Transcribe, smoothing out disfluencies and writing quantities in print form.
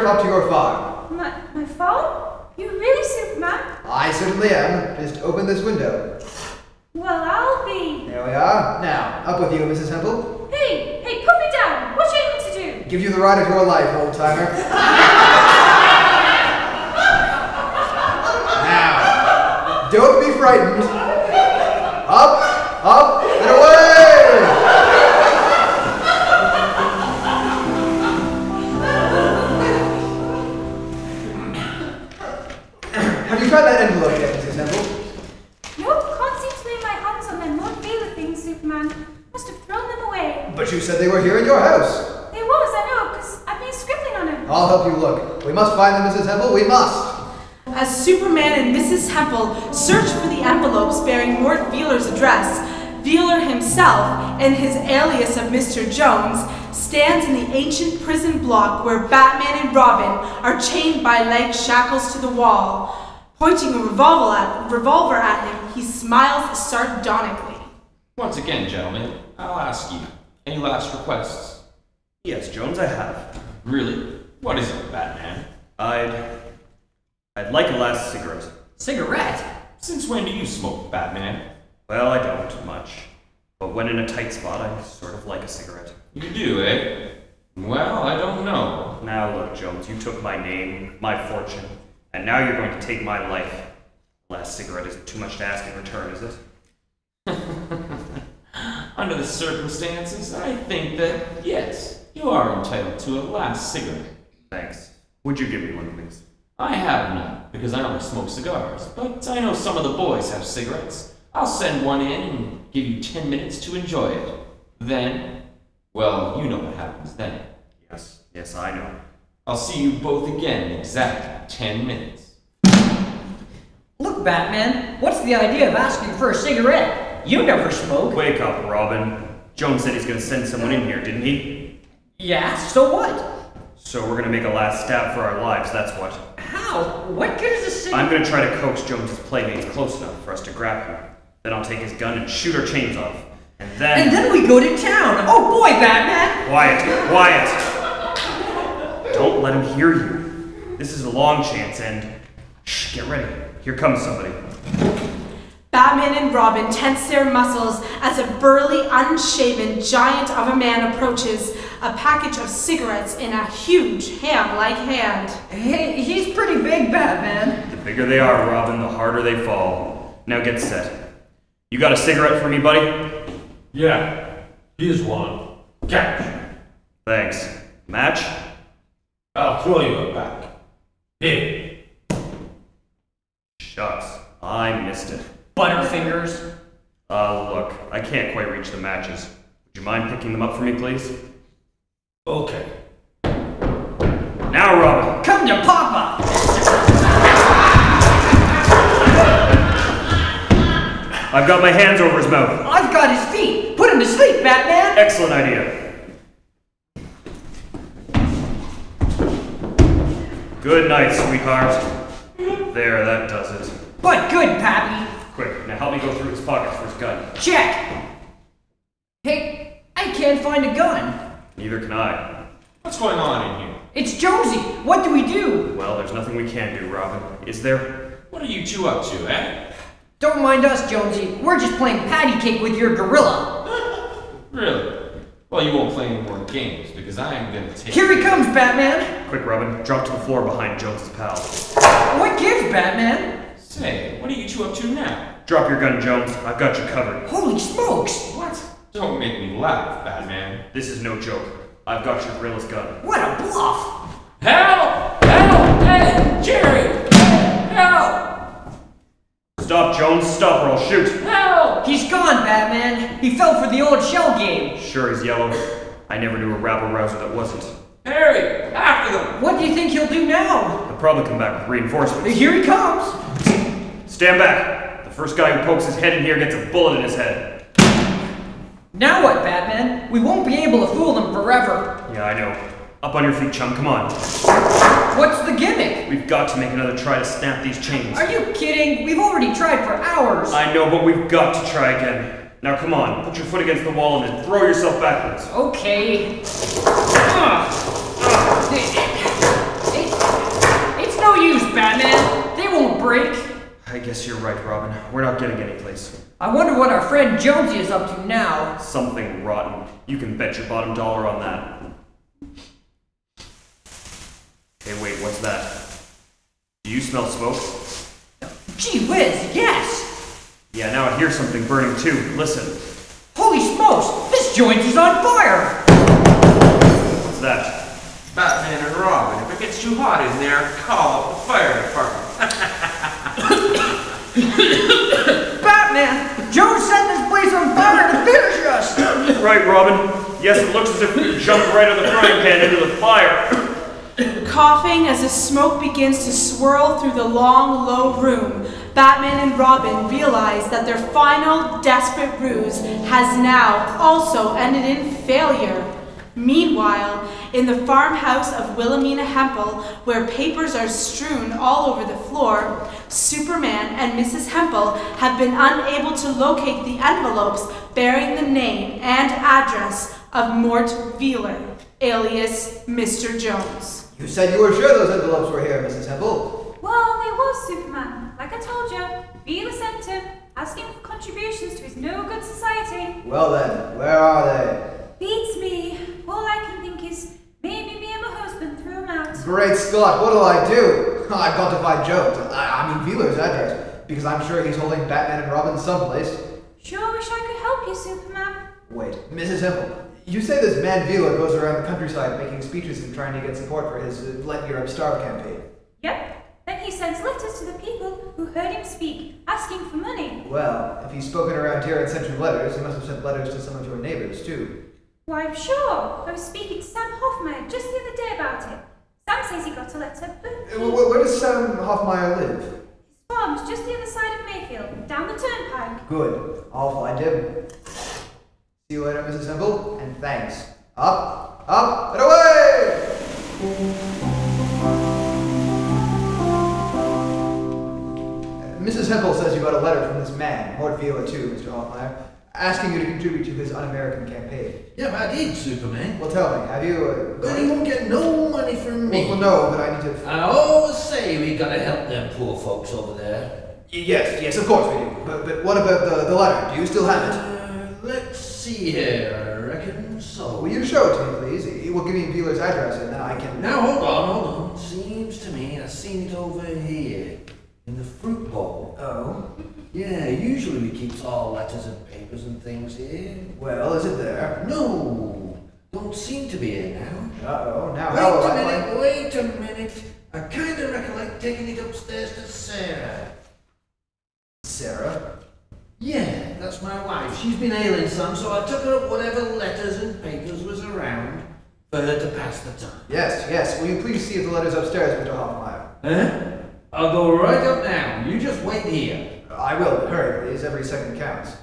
up to your farm. My farm? You really, Superman? I certainly am. Just open this window. Well, I'll be... There we are. Now, up with you, Mrs. Temple. Hey, put me down. What are you aiming to do? Give you the ride of your life, old-timer. Now, don't be frightened. Up, and away! Have you tried that envelope yet, Mrs. Temple? Nope, can't seem to lay my hands on them non-favorite things, Superman. Must have thrown them away. But you said they were here in your house. They was, I know, because I've been scribbling on them. I'll help you look. We must find them, Mrs. Temple. We must. As Superman and Mrs. Temple search for the envelopes bearing Lord Veeler's address, Veeler himself, and his alias of Mr. Jones, stands in the ancient prison block where Batman and Robin are chained by leg shackles to the wall. Pointing a revolver at him, he smiles sardonically. Once again, gentlemen, I'll ask you, any last requests? Yes, Jones, I have. Really? What is it, Batman? I'd like a last cigarette. Cigarette? Since when do you smoke, Batman? Well, I don't much. But when in a tight spot, I sort of like a cigarette. You do, eh? Well, I don't know. Now look, Jones, you took my name, my fortune, and now you're going to take my life. Last cigarette isn't too much to ask in return, is it? Under the circumstances, I think that, yes, you are entitled to a last cigarette. Thanks. Would you give me one, please? I have none, because I only smoke cigars, but I know some of the boys have cigarettes. I'll send one in and give you 10 minutes to enjoy it. Then, well, you know what happens then. Yes, I know. I'll see you both again in exactly 10 minutes. Look, Batman, what's the idea of asking for a cigarette? You never smoke. Wake up, Robin. Jones said he's going to send someone in here, didn't he? Yeah, so what? So we're going to make a last stab for our lives, that's what. How? What good is a cigarette? I'm going to try to coax Jones's playmates close enough for us to grab him. Then I'll take his gun and shoot our chains off. And then we go to town! Oh boy, Batman! Quiet! Don't let him hear you. This is a long chance and... Shh, get ready. Here comes somebody. Batman and Robin tense their muscles as a burly, unshaven giant of a man approaches, a package of cigarettes in a huge ham-like hand. Hey, he's pretty big, Batman. The bigger they are, Robin, the harder they fall. Now get set. You got a cigarette for me, buddy? Yeah, here's one. Catch. Thanks. Match? I'll throw you a back. Here. Shucks. I missed it. Butterfingers. Look, I can't quite reach the matches. Would you mind picking them up for me, please? Okay. Now, Robin. Come to Papa! I've got my hands over his mouth. I've got his feet! Put him to sleep, Batman! Excellent idea. Good night, sweetheart. There, that does it. But good, Pappy! Quick, now help me go through his pockets for his gun. Check! Hey, I can't find a gun. Neither can I. What's going on in here? It's Jonesy! What do we do? Well, there's nothing we can do, Robin. Is there? What are you two up to, eh? Don't mind us, Jonesy. We're just playing patty cake with your gorilla. Really? Well, you won't play any more games, because I am gonna take... Here he comes, Batman! Quick, Robin. Drop to the floor behind Jones's pal. What gives, Batman? Say, what are you two up to now? Drop your gun, Jones. I've got you covered. Holy smokes! What? Don't make me laugh, Batman. This is no joke. I've got your gorilla's gun. What a bluff! Help! Help! Hey, Jerry! Help! Stop, Jones. Stop or I'll shoot. Help! He's gone, Batman. He fell for the old shell game. Sure he's yellow. I never knew a rabble-rouser that wasn't. Harry! After them! What do you think he'll do now? He'll probably come back with reinforcements. Here he comes! Stand back! The first guy who pokes his head in here gets a bullet in his head. Now what, Batman? We won't be able to fool them forever. Yeah, I know. Up on your feet, chum. Come on. What's the gimmick? We've got to make another try to snap these chains. Are you kidding? We've already tried for hours. I know, but we've got to try again. Now come on, put your foot against the wall and then throw yourself backwards. Okay. guess you're right, Robin. We're not getting any place. I wonder what our friend Jonesy is up to now. Something rotten. You can bet your bottom dollar on that. Hey, wait, what's that? Do you smell smoke? Gee whiz, yes! Yeah, now I hear something burning too. Listen. Holy smokes! This joint is on fire! What's that? Batman and Robin, if it gets too hot in there, call up the fire department. Batman! Jones set this place on fire to finish us! Right, Robin. Yes, it looks as if we jumped right out of the frying pan into the fire. Coughing as the smoke begins to swirl through the long, low room, Batman and Robin realize that their final, desperate ruse has now also ended in failure. Meanwhile, in the farmhouse of Wilhelmina Hempel, where papers are strewn all over the floor, Superman and Mrs. Hempel have been unable to locate the envelopes bearing the name and address of Mort Wheeler, alias Mr. Jones. You said you were sure those envelopes were here, Mrs. Hempel. Well, they was, Superman. Like I told you, Wheeler sent him, asking for contributions to his no-good society. Well then, where are they? Beats me. All I can think is, maybe me and my husband threw him out. Great Scott, what'll I do? I've got to find Jones. I mean Wheeler's address, because I'm sure he's holding Batman and Robin someplace. Sure wish I could help you, Superman. Wait, Mrs. Hempel, you say this man Wheeler goes around the countryside making speeches and trying to get support for his Let Europe Starve campaign. Yep. Then he sends letters to the people who heard him speak, asking for money. Well, if he's spoken around here and sent you letters, he must have sent letters to some of your neighbors, too. Why, sure. I was speaking to Sam Hoffmeyer just the other day about it. Sam says he got a letter, but Where does Sam Hoffmeyer live? his farm's just the other side of Mayfield, down the turnpike. Good. I'll find him. See you later, Mrs. Hempel, and thanks. Up, up, and away! Mrs. Hempel says you got a letter from this man, Mort Wheeler too, Mr. Hoffmeyer, asking you to contribute to his un-American campaign. Yeah, but I did, Superman. Well, tell me, have you... But he won't get no money from me. Well, no, but I need to... I always say we gotta help them poor folks over there. Yes, of course we do. But what about the letter? Do you still have it? Let's see here. I reckon so. Will you show it to me, please? It will give me Wheeler's address, and then I can... Now, hold on. Seems to me I've seen it over here. In the fruit bowl. Oh? Yeah, usually we keep all letters and papers and things here. Well, is it there? No, don't seem to be here now. Uh-oh, now how will I find... Wait a minute. I kind of recollect taking it upstairs to Sarah. Sarah? Yeah, that's my wife. She's been ailing some, so I took her up whatever letters and papers was around for her to pass the time. Yes. Will you please see if the letter's upstairs, Mr. Hoffmeyer? Huh? I'll go right up now. You just wait here. I will, but hurry, please. Every second counts.